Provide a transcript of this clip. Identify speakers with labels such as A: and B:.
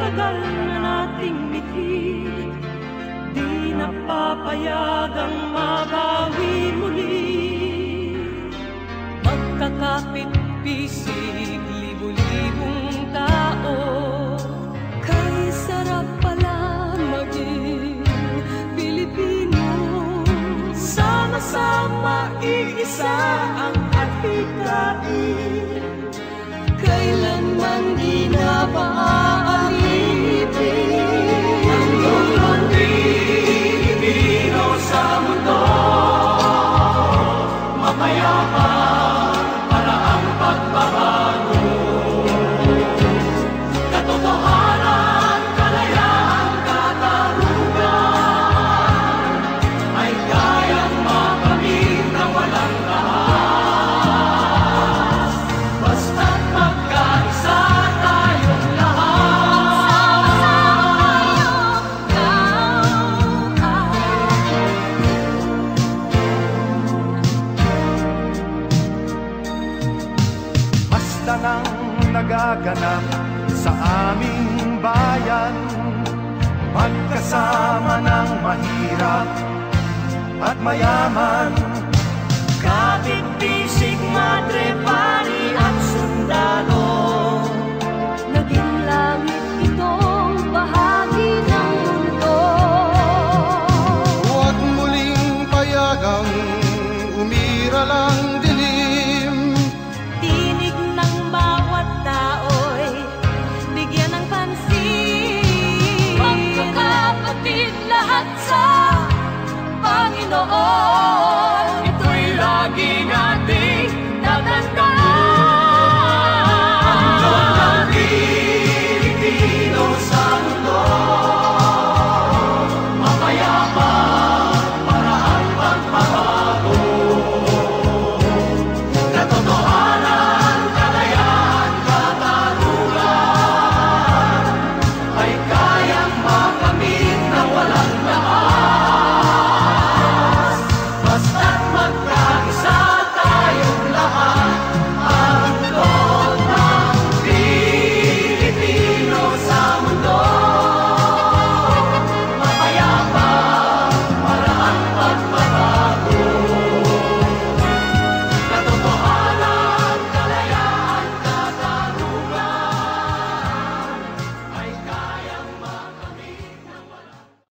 A: tagal na nating mithi, di napapayagang mabawi muli. Magkakapit-pisig, libu-libong tao, kay sarap pala maging Pilipino. Sama-sama iisa ang adhikain, kailanman di na maaalipin. Ang Pilipino sa mundo, mapayapa para ang pagbabago. Katotohanan, kalayaan, katarungan ay kayang makamit na walang kahas, basta't magkaisa tayong lahat.
B: Basta nang nagaganap sa aming bayan, magkasama ng mahirap at mayaman.
A: Kapit-bisig, madre, pari at sundalo, naging langit itong bahagi ng mundo.
C: Huwag muling payagang umira lang